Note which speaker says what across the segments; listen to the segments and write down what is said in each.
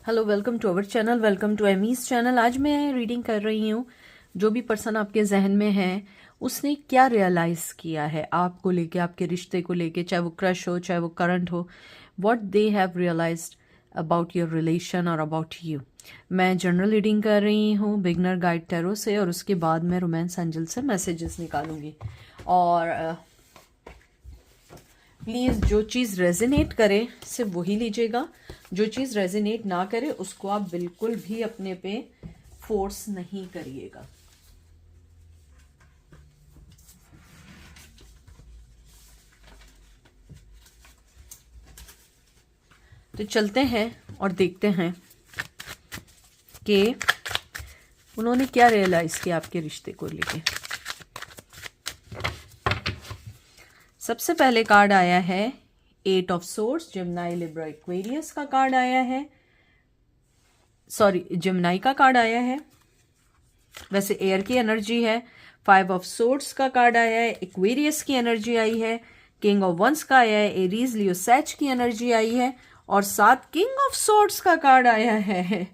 Speaker 1: Hello, welcome to our channel, welcome to Amy's channel. आज मैं reading कर रही हूँ जो भी पर्सन आपके जहन में है उसने क्या रियलाइज़ किया है आपको लेके, आपके रिश्ते को लेके, चाहे वो क्रश हो चाहे वो करंट हो। What they have realised about your relation और अबाउट यू। मैं जनरल रीडिंग कर रही हूँ बिगनर गाइड टैरो से, और उसके बाद मैं रोमांस एंजल से मैसेजेस निकालूंगी। और प्लीज़ जो चीज़ रेजोनेट करे सिर्फ वही लीजिएगा, जो चीज़ रेजोनेट ना करे उसको आप बिल्कुल भी अपने पे फोर्स नहीं करिएगा। तो चलते हैं और देखते हैं कि उन्होंने क्या रियलाइज़ किया आपके रिश्ते को लेके। सबसे पहले कार्ड आया है 8 of swords, Gemini Libra Aquarius का कार्ड आया है, सॉरी जेमिनी का कार्ड आया है, वैसे एयर की एनर्जी है। 5 ऑफ सोर्ड्स का कार्ड आया है, एक्वेरियस की एनर्जी आई है। किंग ऑफ वंस का आया है, एरीज लियो सैच की एनर्जी आई है, और साथ किंग ऑफ सोर्ड्स का कार्ड आया है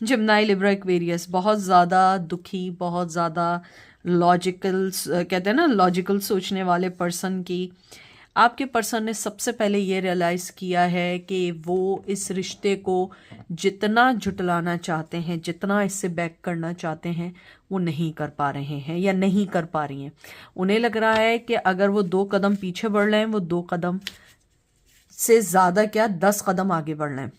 Speaker 1: जेमिनी लिब्रा एक्वेरियस। बहुत ज़्यादा दुखी, बहुत ज़्यादा लॉजिकल, कहते हैं ना लॉजिकल सोचने वाले पर्सन की, आपके पर्सन ने सबसे पहले ये रियलाइज़ किया है कि वो इस रिश्ते को जितना झुटलाना चाहते हैं, जितना इससे बैक करना चाहते हैं, वो नहीं कर पा रहे हैं या नहीं कर पा रही हैं। उन्हें लग रहा है कि अगर वो 2 कदम पीछे बढ़ रहे हैं, वो 2 कदम से ज़्यादा क्या 10 कदम आगे बढ़ रहे हैं।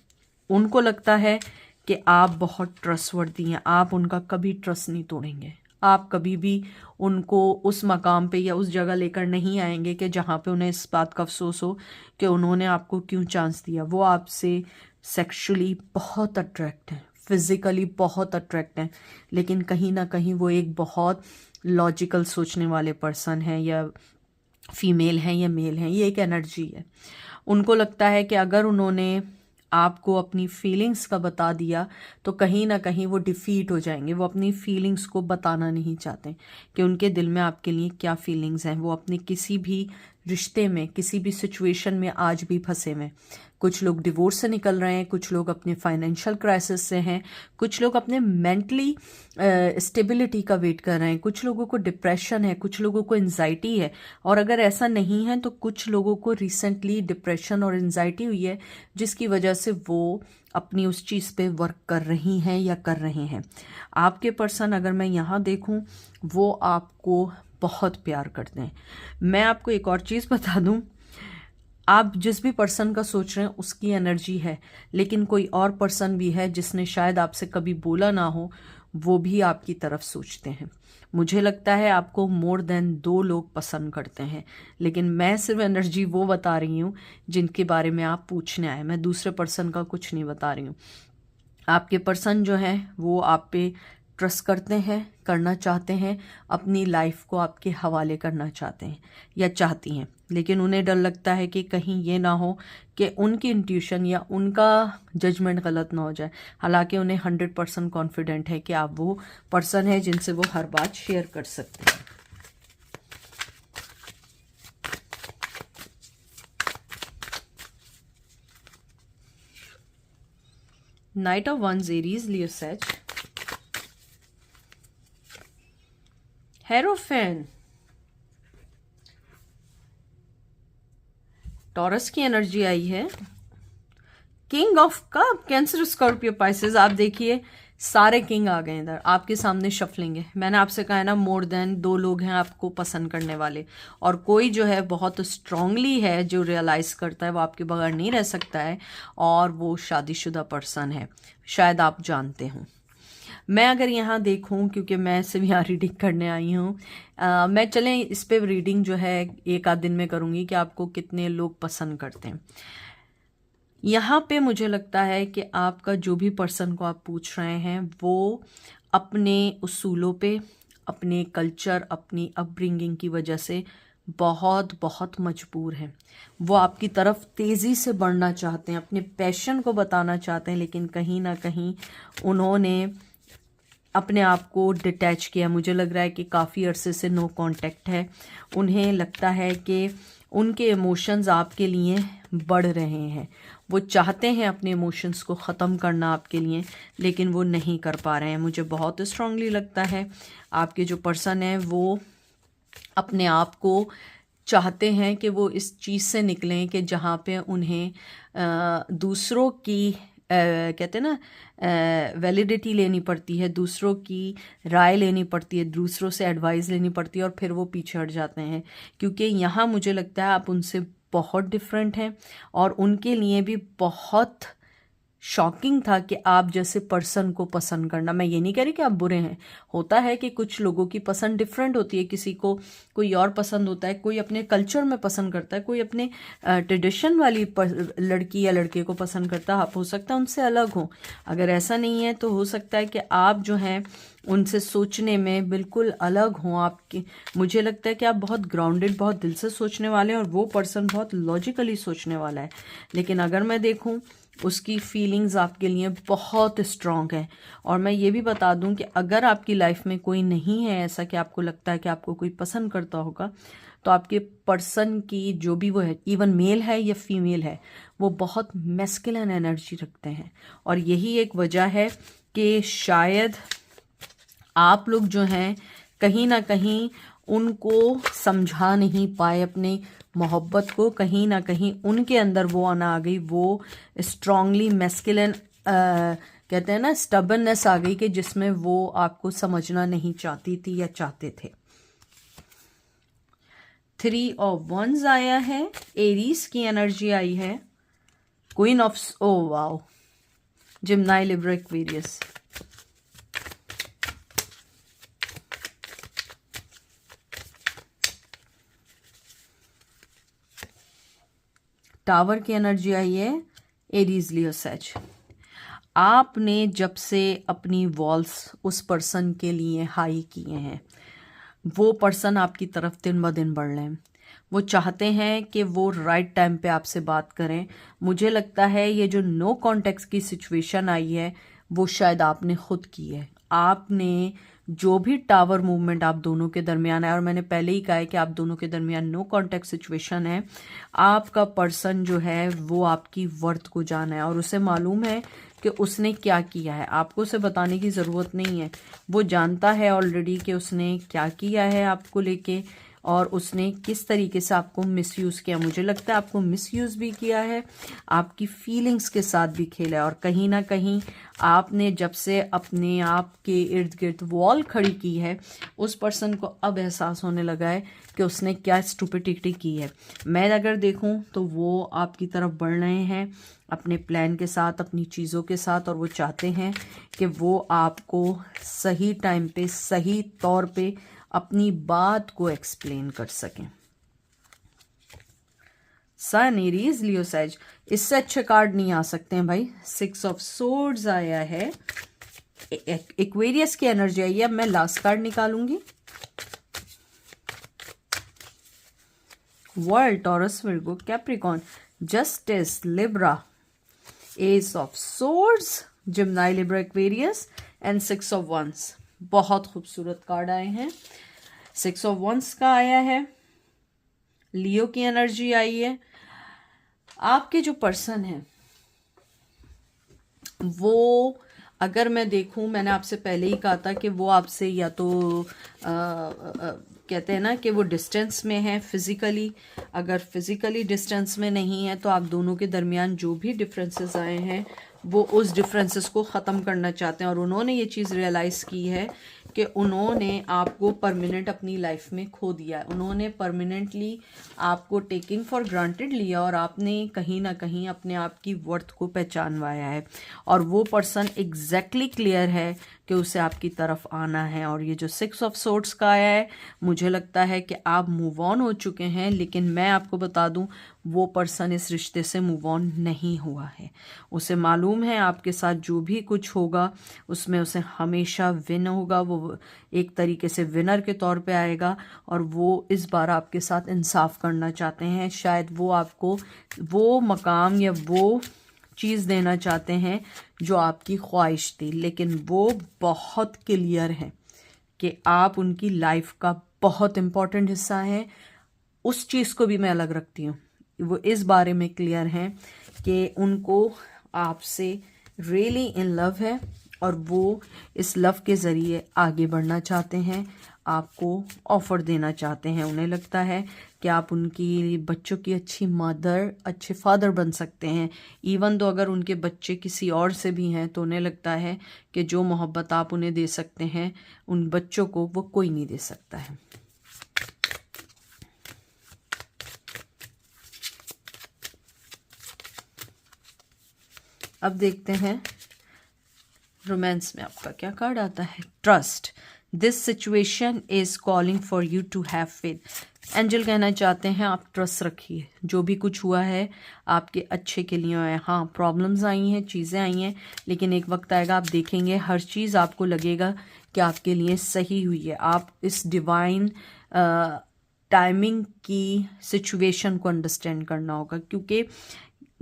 Speaker 1: उनको लगता है कि आप बहुत ट्रस्टवर्दी हैं, आप उनका कभी ट्रस्ट नहीं तोड़ेंगे, आप कभी भी उनको उस मकाम पे या उस जगह लेकर नहीं आएंगे कि जहाँ पे उन्हें इस बात का अफसोस हो कि उन्होंने आपको क्यों चांस दिया। वो आपसे सेक्सुअली बहुत अट्रैक्ट हैं, फिजिकली बहुत अट्रैक्ट हैं, लेकिन कहीं ना कहीं वो एक बहुत लॉजिकल सोचने वाले पर्सन हैं, या फीमेल हैं या मेल हैं, ये एक एनर्जी है। उनको लगता है कि अगर उन्होंने आपको अपनी फीलिंग्स का बता दिया तो कहीं ना कहीं वो डिफीट हो जाएंगे। वो अपनी फीलिंग्स को बताना नहीं चाहते कि उनके दिल में आपके लिए क्या फीलिंग्स हैं। वो अपने किसी भी रिश्ते में, किसी भी सिचुएशन में आज भी फंसे हुए। कुछ लोग डिवोर्स से निकल रहे हैं, कुछ लोग अपने फाइनेंशियल क्राइसिस से हैं, कुछ लोग अपने मेंटली स्टेबिलिटी का वेट कर रहे हैं, कुछ लोगों को डिप्रेशन है, कुछ लोगों को एंजाइटी है। और अगर ऐसा नहीं है तो कुछ लोगों को रिसेंटली डिप्रेशन और एंजाइटी हुई है, जिसकी वजह से वो अपनी उस चीज़ पे वर्क कर रही हैं या कर रहे हैं। आपके पर्सन, अगर मैं यहाँ देखूँ, वो आपको बहुत प्यार करते हैं। मैं आपको एक और चीज़ बता दूँ, आप जिस भी पर्सन का सोच रहे हैं उसकी एनर्जी है, लेकिन कोई और पर्सन भी है जिसने शायद आपसे कभी बोला ना हो, वो भी आपकी तरफ सोचते हैं। मुझे लगता है आपको मोर देन 2 लोग पसंद करते हैं, लेकिन मैं सिर्फ एनर्जी वो बता रही हूँ जिनके बारे में आप पूछने आए। मैं दूसरे पर्सन का कुछ नहीं बता रही हूँ। आपके पर्सन जो है वो आप पे ट्रस्ट करते हैं, करना चाहते हैं, अपनी लाइफ को आपके हवाले करना चाहते हैं या चाहती हैं, लेकिन उन्हें डर लगता है कि कहीं ये ना हो कि उनकी इंट्यूशन या उनका जजमेंट गलत ना हो जाए। हालांकि उन्हें 100% कॉन्फिडेंट है कि आप वो पर्सन है जिनसे वो हर बात शेयर कर सकते हैं। Knight of wands, Aries, Leo सैच, हेरोफेन, टॉरस की एनर्जी आई है, king of cups, Cancer, Scorpio, Pisces. आप देखिए सारे किंग आ गए इधर आपके सामने शफलिंग है। मैंने आपसे कहा है ना, मोर देन 2 लोग हैं आपको पसंद करने वाले, और कोई जो है बहुत स्ट्रांगली है जो रियलाइज करता है वो आपके बगैर नहीं रह सकता है, और वो शादीशुदा पर्सन है, शायद आप जानते हो। मैं अगर यहाँ देखूँ, क्योंकि मैं सिर्फ यहाँ रीडिंग करने आई हूँ, मैं चलें इस पे रीडिंग जो है 1 आध दिन में करूँगी कि आपको कितने लोग पसंद करते हैं। यहाँ पे मुझे लगता है कि आपका जो भी पर्सन को आप पूछ रहे हैं वो अपने उसूलों पे, अपने कल्चर, अपनी अपब्रिंगिंग की वजह से बहुत बहुत मजबूर हैं। वो आपकी तरफ तेज़ी से बढ़ना चाहते हैं, अपने पैशन को बताना चाहते हैं, लेकिन कहीं ना कहीं उन्होंने अपने आप को डिटैच किया। मुझे लग रहा है कि काफ़ी अरसे से नो कांटेक्ट है। उन्हें लगता है कि उनके इमोशंस आपके लिए बढ़ रहे हैं। वो चाहते हैं अपने इमोशंस को ख़त्म करना आपके लिए, लेकिन वो नहीं कर पा रहे हैं। मुझे बहुत स्ट्रांगली लगता है आपके जो पर्सन है वो अपने आप को चाहते हैं कि वो इस चीज़ से निकलें कि जहाँ पे उन्हें दूसरों की कहते हैं ना वैलिडिटी लेनी पड़ती है, दूसरों की राय लेनी पड़ती है, दूसरों से एडवाइस लेनी पड़ती है, और फिर वो पीछे हट जाते हैं। क्योंकि यहाँ मुझे लगता है आप उनसे बहुत डिफरेंट हैं, और उनके लिए भी बहुत शॉकिंग था कि आप जैसे पर्सन को पसंद करना। मैं ये नहीं कह रही कि आप बुरे हैं, होता है कि कुछ लोगों की पसंद डिफरेंट होती है, किसी को कोई और पसंद होता है, कोई अपने कल्चर में पसंद करता है, कोई अपने ट्रेडिशन वाली लड़की या लड़के को पसंद करता है। आप हो सकता है उनसे अलग हो, अगर ऐसा नहीं है तो हो सकता है कि आप जो हैं उनसे सोचने में बिल्कुल अलग हों आपके। मुझे लगता है कि आप बहुत ग्राउंडेड, बहुत दिल से सोचने वाले हैं, और वो पर्सन बहुत लॉजिकली सोचने वाला है। लेकिन अगर मैं देखूं, उसकी फीलिंग्स आपके लिए बहुत स्ट्रॉन्ग है। और मैं ये भी बता दूं कि अगर आपकी लाइफ में कोई नहीं है ऐसा कि आपको लगता है कि आपको कोई पसंद करता होगा, तो आपके पर्सन की जो भी वो है, इवन मेल है या फीमेल है, वो बहुत मैस्कुलिन एनर्जी रखते हैं। और यही एक वजह है कि शायद आप लोग जो हैं कहीं ना कहीं उनको समझा नहीं पाए, अपने मोहब्बत को। कहीं ना कहीं उनके अंदर वो आना आ गई, वो स्ट्रांगली मैस्कुलिन कहते हैं ना स्टबर्ननेस आ गई, कि जिसमें वो आपको समझना नहीं चाहती थी या चाहते थे। 3 ऑफ वंस आया है, एरीज की एनर्जी आई है, क्वीन ऑफ ओ वाओ, जिम्नाई, लिब्रा, एक्वेरियस। टावर की एनर्जी आई है, एरीज, लियो, सैज। आपने जब से अपनी वॉल्स उस पर्सन के लिए हाई किए हैं, वो पर्सन आपकी तरफ दिन ब दिन बढ़ रहे हैं। वो चाहते हैं कि वो राइट टाइम पे आपसे बात करें। मुझे लगता है ये जो नो कॉन्टेक्ट की सिचुएशन आई है वो शायद आपने खुद की है। आपने जो भी टावर मूवमेंट आप दोनों के दरमियान है, और मैंने पहले ही कहा है कि आप दोनों के दरमियान नो कॉन्टेक्ट सिचुएशन है, आपका पर्सन जो है वो आपकी वर्थ को जाना है, और उसे मालूम है कि उसने क्या किया है। आपको उसे बताने की ज़रूरत नहीं है, वो जानता है ऑलरेडी कि उसने क्या किया है आपको लेके, और उसने किस तरीके से आपको मिसयूज़ किया। मुझे लगता है आपको मिसयूज़ भी किया है, आपकी फीलिंग्स के साथ भी खेला है, और कहीं ना कहीं आपने जब से अपने आप के इर्द गिर्द वॉल खड़ी की है, उस पर्सन को अब एहसास होने लगा है कि उसने क्या स्टुपिडिटी की है। मैं अगर देखूं तो वो आपकी तरफ बढ़ रहे हैं अपने प्लान के साथ, अपनी चीज़ों के साथ, और वो चाहते हैं कि वो आपको सही टाइम पे, सही तौर पे अपनी बात को एक्सप्लेन कर सकें। सन, एरीज, लियो, सैज, इससे अच्छे कार्ड नहीं आ सकते हैं भाई। 6 ऑफ सोर्ड्स आया है, एक्वेरियस की एनर्जी आई है। अब मैं लास्ट कार्ड निकालूंगी। World, Taurus, Virgo, Capricorn, justice, Libra, ace of swords, Gemini, Libra, Aquarius, and 6 of wands. बहुत खूबसूरत कार्ड आए हैं। 6 ऑफ वंस का आया है, लियो की एनर्जी आई है। आपके जो पर्सन है वो, अगर मैं देखूं, मैंने आपसे पहले ही कहा था कि वो आपसे या तो कहते हैं ना कि वो डिस्टेंस में है फिजिकली। अगर फिजिकली डिस्टेंस में नहीं है तो आप दोनों के दरमियान जो भी डिफरेंसेस आए हैं वो उस डिफरेंसेस को ख़त्म करना चाहते हैं, और उन्होंने ये चीज़ रियलाइज़ की है कि उन्होंने आपको परमानेंट अपनी लाइफ में खो दिया है। उन्होंने परमानेंटली आपको टेकिंग फॉर ग्रांटेड लिया, और आपने कहीं ना कहीं अपने आप की वर्थ को पहचानवाया है। और वो पर्सन एग्जैक्टली क्लियर है कि उसे आपकी तरफ आना है। और ये जो 6 ऑफ सोर्ड्स का आया है, मुझे लगता है कि आप मूव ऑन हो चुके हैं, लेकिन मैं आपको बता दूं वो पर्सन इस रिश्ते से मूव ऑन नहीं हुआ है। उसे मालूम है आपके साथ जो भी कुछ होगा उसमें उसे हमेशा विन होगा, वो एक तरीके से विनर के तौर पे आएगा, और वो इस बार आपके साथ इंसाफ करना चाहते हैं। शायद वो आपको वो मकाम या वो चीज़ देना चाहते हैं जो आपकी ख्वाहिश थी, लेकिन वो बहुत क्लियर है कि आप उनकी लाइफ का बहुत इम्पोर्टेंट हिस्सा हैं। उस चीज़ को भी मैं अलग रखती हूँ, वो इस बारे में क्लियर हैं कि उनको आपसे रियली इन लव है और वो इस लव के ज़रिए आगे बढ़ना चाहते हैं, आपको ऑफ़र देना चाहते हैं। उन्हें लगता है कि आप उनकी बच्चों की अच्छी मदर, अच्छे फादर बन सकते हैं। इवन तो अगर उनके बच्चे किसी और से भी हैं तो उन्हें लगता है कि जो मोहब्बत आप उन्हें दे सकते हैं उन बच्चों को वो कोई नहीं दे सकता है। अब देखते हैं रोमांस में आपका क्या कार्ड आता है। Trust, this situation is calling for you to have faith. Angel कहना चाहते हैं आप ट्रस्ट रखिए, जो भी कुछ हुआ है आपके अच्छे के लिए है। हाँ, प्रॉब्लम्स आई हैं, चीज़ें आई हैं, लेकिन एक वक्त आएगा आप देखेंगे हर चीज़ आपको लगेगा कि आपके लिए सही हुई है। आप इस डिवाइन टाइमिंग की सिचुएशन को अंडरस्टैंड करना होगा, क्योंकि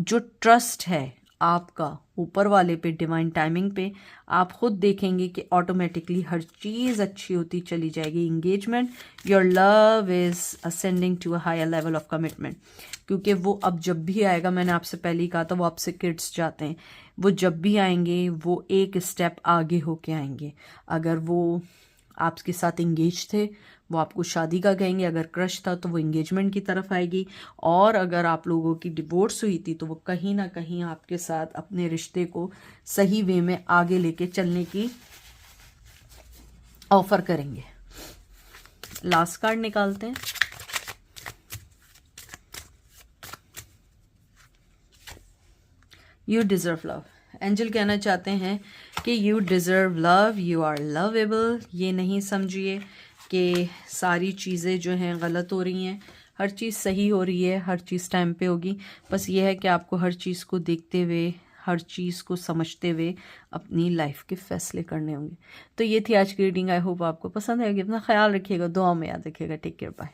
Speaker 1: जो ट्रस्ट है आपका ऊपर वाले पे, डिवाइन टाइमिंग पे, आप खुद देखेंगे कि ऑटोमेटिकली हर चीज़ अच्छी होती चली जाएगी। Engagement, your love is ascending to a higher level of commitment, क्योंकि वो अब जब भी आएगा, मैंने आपसे पहले ही कहा था, वो आपसे किड्स चाहते हैं, वो जब भी आएंगे वो एक स्टेप आगे होके आएंगे। अगर वो आपके साथ इंगेज थे वो आपको शादी का कहेंगे, अगर क्रश था तो वो इंगेजमेंट की तरफ आएगी, और अगर आप लोगों की डिवोर्स हुई थी तो वो कहीं ना कहीं आपके साथ अपने रिश्ते को सही वे में आगे लेके चलने की ऑफर करेंगे। लास्ट कार्ड निकालते हैं। You deserve love. एंजल कहना चाहते हैं कि you deserve love, you are lovable. ये नहीं समझिए कि सारी चीज़ें जो हैं गलत हो रही हैं, हर चीज़ सही हो रही है, हर चीज़ टाइम पे होगी। बस ये है कि आपको हर चीज़ को देखते हुए, हर चीज़ को समझते हुए अपनी लाइफ के फैसले करने होंगे। तो ये थी आज की रीडिंग। आई होप आपको पसंद आएगी। अपना ख्याल रखिएगा, दुआ में याद रखिएगा। Take care, bye.